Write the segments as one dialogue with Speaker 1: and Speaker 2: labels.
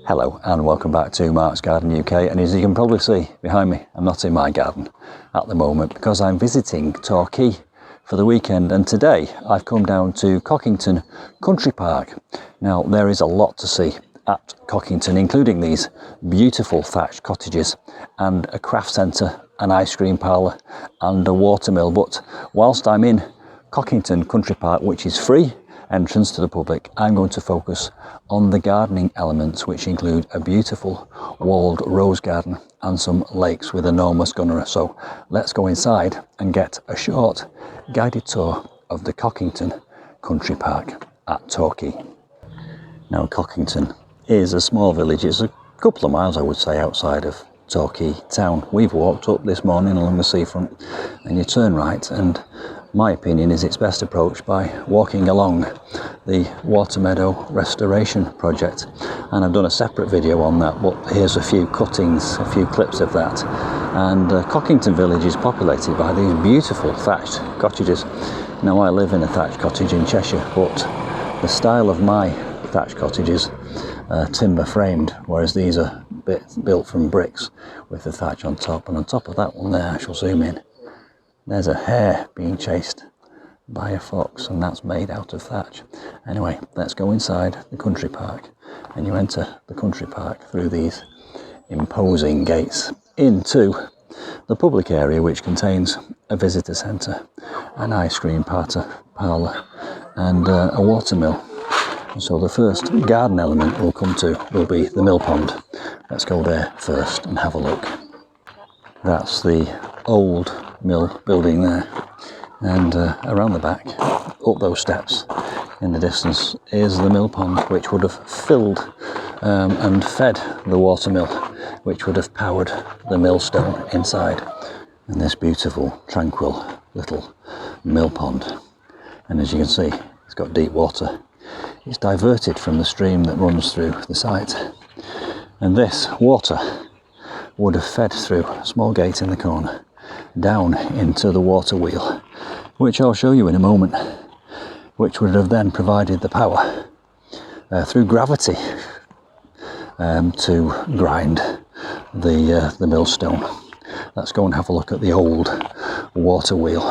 Speaker 1: Hello and welcome back to Mark's Garden UK, and as you can probably see behind me, I'm not in my garden at the moment because I'm visiting Torquay for the weekend, and today I've come down to Cockington Country Park. Now there is a lot to see at Cockington, including these beautiful thatched cottages and a craft centre, an ice cream parlour and a watermill. But whilst I'm in Cockington Country Park, which is free entrance to the public, I'm going to focus on the gardening elements, which include a beautiful walled rose garden and some lakes with enormous gunnera. So let's go inside and get a short guided tour of the Cockington Country Park at Torquay. Now Cockington is a small village. It's a couple of miles, I would say, outside of Torquay town. We've walked up this morning along the seafront and you turn right, and my opinion is it's best approached by walking along the Water Meadow Restoration Project, and I've done a separate video on that, but here's a few cuttings, a few clips of that. And Cockington Village is populated by these beautiful thatched cottages. Now I live in a thatched cottage in Cheshire, but the style of my thatched cottages timber framed, whereas these are built from bricks with the thatch on top. And on top of that one there, I shall zoom in, there's a hare being chased by a fox, and that's made out of thatch. Anyway, let's go inside the country park, and you enter the country park through these imposing gates into the public area, which contains a visitor centre, an ice cream parlour and a watermill. So the first garden element we'll come to will be the mill pond. Let's go there first and have a look. That's the old mill building there, and around the back, up those steps in the distance, is the mill pond, which would have filled and fed the watermill, which would have powered the millstone inside. And this beautiful, tranquil little mill pond, and as you can see, it's got deep water. It's diverted from the stream that runs through the site, and this water would have fed through a small gate in the corner down into the water wheel, which I'll show you in a moment, which would have then provided the power through gravity to grind the millstone. Let's go and have a look at the old water wheel.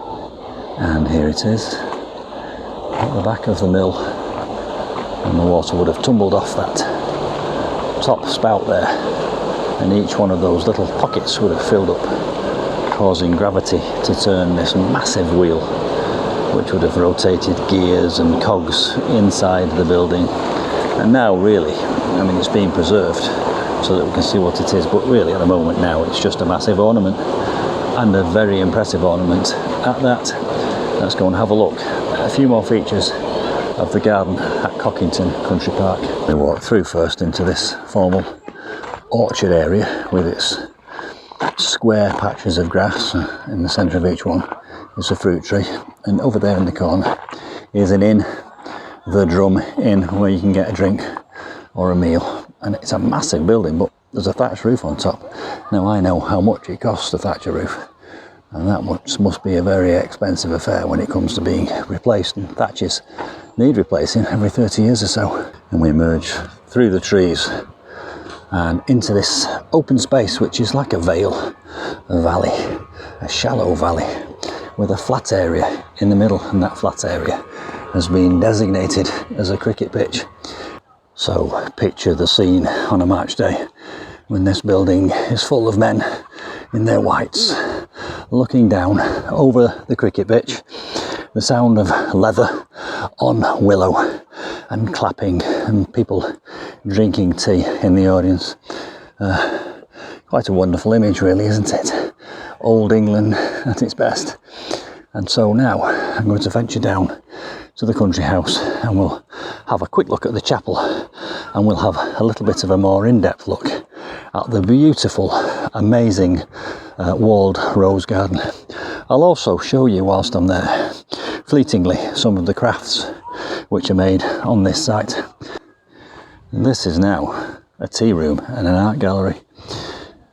Speaker 1: And here it is at the back of the mill, and the water would have tumbled off that top spout there, and each one of those little pockets would have filled up, causing gravity to turn this massive wheel, which would have rotated gears and cogs inside the building. And now really, I mean, it's being preserved so that we can see what it is, but really at the moment now it's just a massive ornament, and a very impressive ornament at that. Let's go and have a look at a few more features of the garden at Cockington Country Park. We walk through first into this formal orchard area with its square patches of grass. In the centre of each one is a fruit tree, and over there in the corner is an inn, the Drum Inn, where you can get a drink or a meal. And it's a massive building, but there's a thatched roof on top. Now I know how much it costs to thatch a roof, and that must be a very expensive affair when it comes to being replaced, and thatches need replacing every 30 years or so. And we emerge through the trees and into this open space, which is like a valley, a shallow valley with a flat area in the middle, and that flat area has been designated as a cricket pitch. So picture the scene on a March day when this building is full of men in their whites looking down over the cricket pitch, the sound of leather on willow and clapping, and people drinking tea in the audience. Quite a wonderful image really, isn't it? Old England at its best. And so now I'm going to venture down to the country house, and we'll have a quick look at the chapel, and we'll have a little bit of a more in-depth look at the beautiful, amazing walled rose garden. I'll also show you, whilst I'm there, fleetingly, some of the crafts which are made on this site. And this is now a tea room and an art gallery.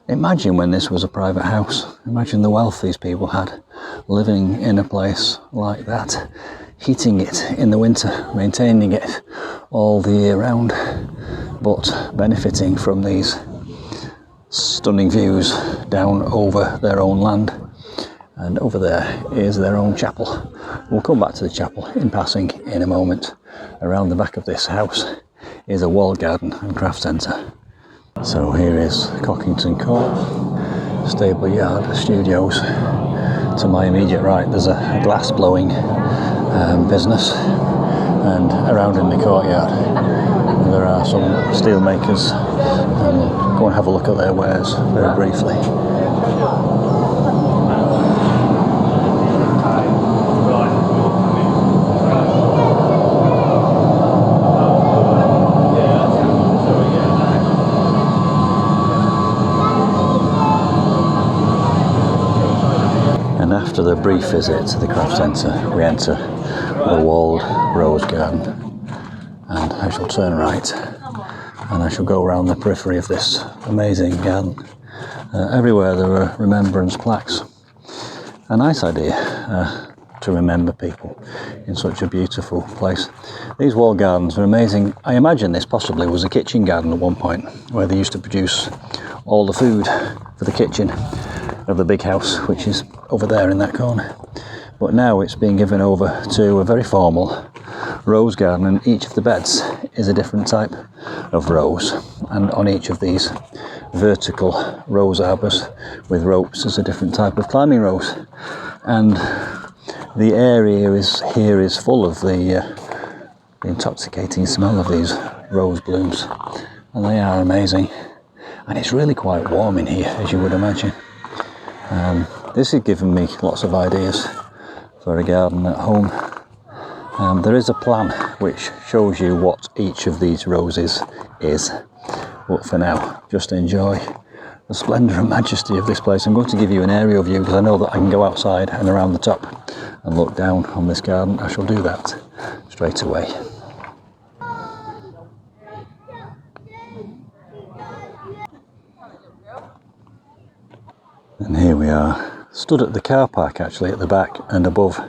Speaker 1: Imagine when this was a private house. Imagine the wealth these people had living in a place like that, heating it in the winter, maintaining it all the year round. but benefiting from these stunning views down over their own land. And over there is their own chapel. We'll come back to the chapel in passing in a moment. Around the back of this house is a walled garden and craft centre. So here is Cockington Court, stable yard, studios. To my immediate right there's a glass blowing business, and around in the courtyard there are some steel makers, and we'll go and have a look at their wares very briefly. And after the brief visit to the craft centre, we enter the walled rose garden, and I shall turn right and I shall go around the periphery of this amazing garden. Everywhere there are remembrance plaques. A nice idea to remember people in such a beautiful place. These walled gardens are amazing. I imagine this possibly was a kitchen garden at one point, where they used to produce all the food for the kitchen of the big house, which is over there in that corner. But now it's being given over to a very formal rose garden, and each of the beds is a different type of rose, and on each of these vertical rose arbours with ropes is a different type of climbing rose. And the area here is full of the intoxicating smell of these rose blooms, and they are amazing. And it's really quite warm in here, as you would imagine. This has given me lots of ideas for a garden at home. There is a plan which shows you what each of these roses is, but for now just enjoy the splendour and majesty of this place. I'm going to give you an aerial view because I know that I can go outside and around the top and look down on this garden. I shall do that straight away. And here we are, stood at the car park actually at the back and above,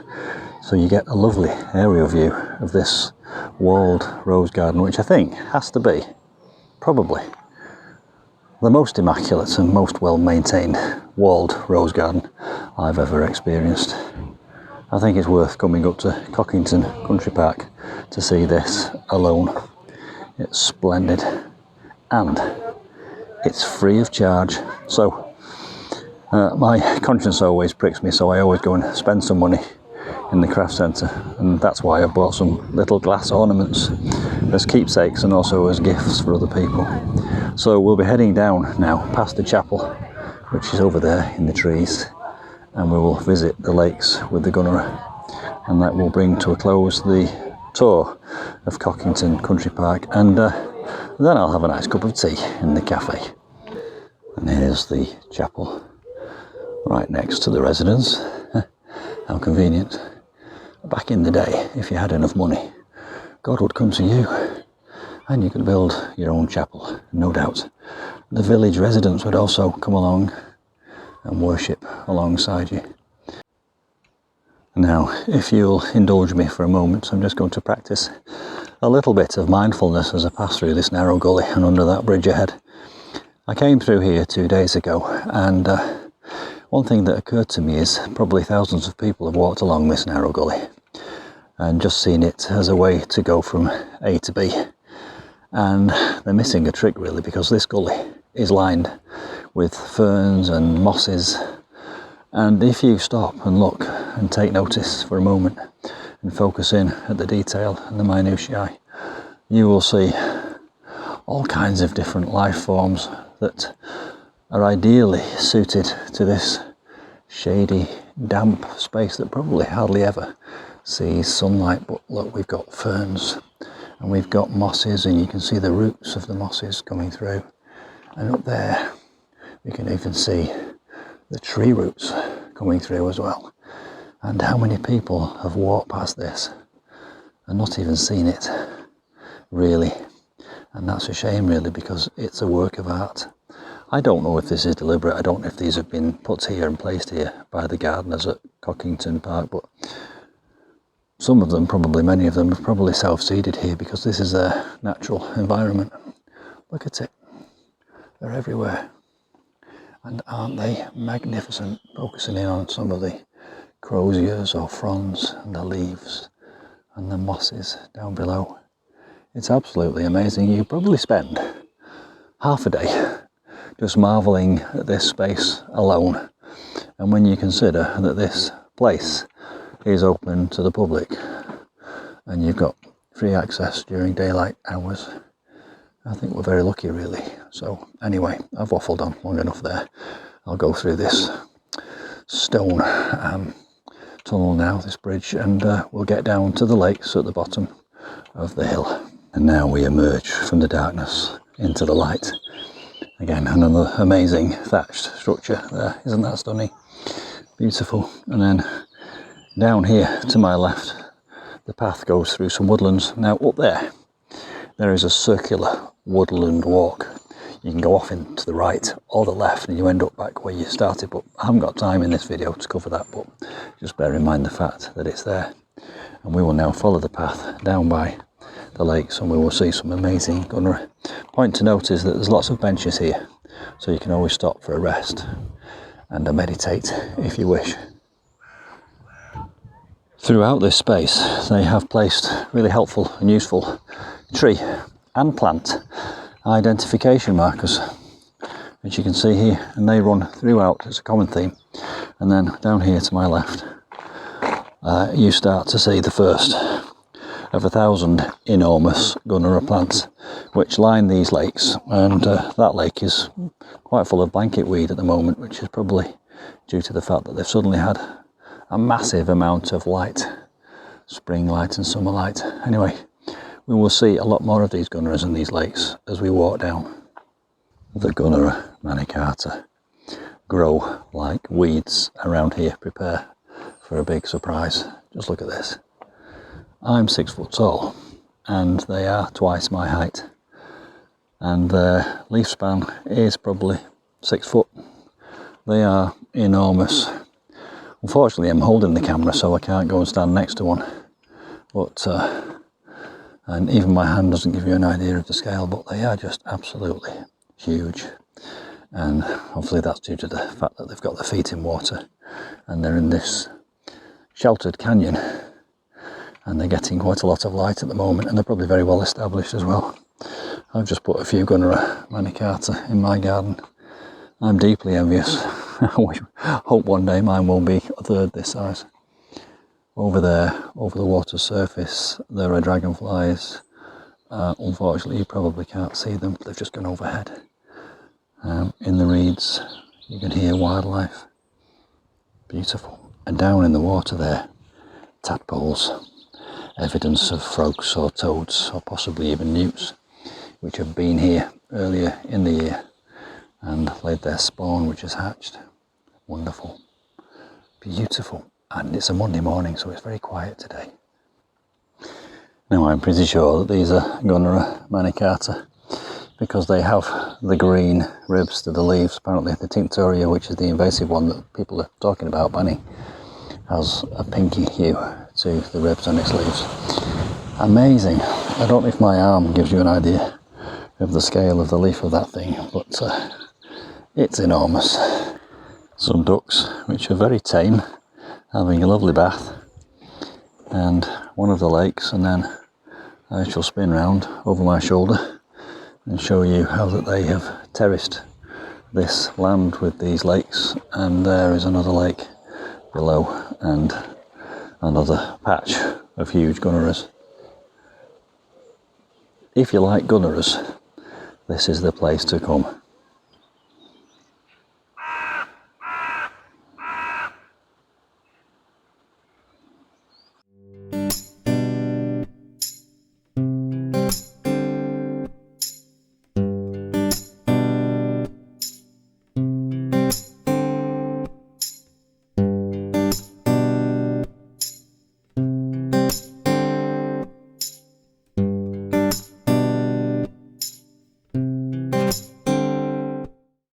Speaker 1: so you get a lovely aerial view of this walled rose garden, which I think has to be probably the most immaculate and most well maintained walled rose garden I've ever experienced. I think it's worth coming up to Cockington Country Park to see this alone. It's splendid and it's free of charge. So my conscience always pricks me, so I always go and spend some money in the craft centre, and that's why I bought some little glass ornaments as keepsakes and also as gifts for other people. So we'll be heading down now past the chapel, which is over there in the trees, and we will visit the lakes with the gunnera, and that will bring to a close the tour of Cockington Country Park, and then I'll have a nice cup of tea in the cafe. And here's the chapel right next to the residence. How convenient. Back in the day, if you had enough money, God would come to you and you could build your own chapel, no doubt. The village residents would also come along and worship alongside you. Now, if you'll indulge me for a moment, I'm just going to practice a little bit of mindfulness as I pass through this narrow gully and under that bridge ahead. I came through here 2 days ago, and one thing that occurred to me is probably thousands of people have walked along this narrow gully and just seen it as a way to go from A to B. And they're missing a trick really, because this gully is lined with ferns and mosses. And if you stop and look and take notice for a moment and focus in at the detail and the minutiae, you will see all kinds of different life forms that are ideally suited to this shady, damp space that probably hardly ever sees sunlight. But look, we've got ferns and we've got mosses, and you can see the roots of the mosses coming through. And up there, we can even see the tree roots coming through as well. And how many people have walked past this and not even seen it, really? And that's a shame really, because it's a work of art. I don't know if this is deliberate. I don't know if these have been put here and placed here by the gardeners at Cockington Park, but some of them, probably many of them, have probably self-seeded here because this is their natural environment. Look at it. They're everywhere. And aren't they magnificent? Focusing in on some of the croziers or fronds and the leaves and the mosses down below. It's absolutely amazing. You probably spend half a day just marvelling at this space alone. And when you consider that this place is open to the public and you've got free access during daylight hours, I think we're very lucky really. So anyway, I've waffled on long enough there. I'll go through this stone tunnel now, this bridge, and we'll get down to the lakes at the bottom of the hill. And now we emerge from the darkness into the light. Again, another amazing thatched structure there. Isn't that stunning? Beautiful. And then down here to my left, the path goes through some woodlands. Now up there is a circular woodland walk. You can go off into the right or the left and you end up back where you started, but I haven't got time in this video to cover that, but just bear in mind the fact that it's there. And we will now follow the path down by the lakes and we will see some amazing gunnera. Point to note is that there's lots of benches here, so you can always stop for a rest and meditate if you wish. Throughout this space they have placed really helpful and useful tree and plant identification markers, which you can see here, and they run throughout. It's a common theme. And then down here to my left you start to see the first of 1,000 enormous gunnera plants which line these lakes, and that lake is quite full of blanket weed at the moment, which is probably due to the fact that they've suddenly had a massive amount of light, spring light and summer light. Anyway, we will see a lot more of these gunneras in these lakes as we walk down. The gunnera manicata grow like weeds around here. Prepare for a big surprise. Just look at this. I'm 6 foot tall and they are twice my height, and their leaf span is probably 6 foot. They are enormous. Unfortunately I'm holding the camera so I can't go and stand next to one, but and even my hand doesn't give you an idea of the scale, but they are just absolutely huge. And hopefully that's due to the fact that they've got their feet in water and they're in this sheltered canyon and they're getting quite a lot of light at the moment, and they're probably very well established as well. I've just put a few gunnera manicata in my garden. I'm deeply envious. I hope one day mine will be a third this size. Over there, over the water surface, there are dragonflies. Unfortunately, you probably can't see them. They've just gone overhead. In the reeds, you can hear wildlife. Beautiful. And down in the water there, tadpoles. Evidence of frogs or toads, or possibly even newts, which have been here earlier in the year and laid their spawn, which has hatched. Wonderful. Beautiful. And it's a Monday morning, so it's very quiet today. Now I'm pretty sure that these are gunnera manicata because they have the green ribs to the leaves. Apparently the tinctoria, which is the invasive one that people are talking about banning, has a pinky hue to the ribs on its leaves. Amazing. I don't know if my arm gives you an idea of the scale of the leaf of that thing, but it's enormous. Some ducks, which are very tame, having a lovely bath, and one of the lakes, and then I shall spin round over my shoulder and show you how that they have terraced this land with these lakes, and there is another lake below and another patch of huge gunneras. If you like gunneras, this is the place to come.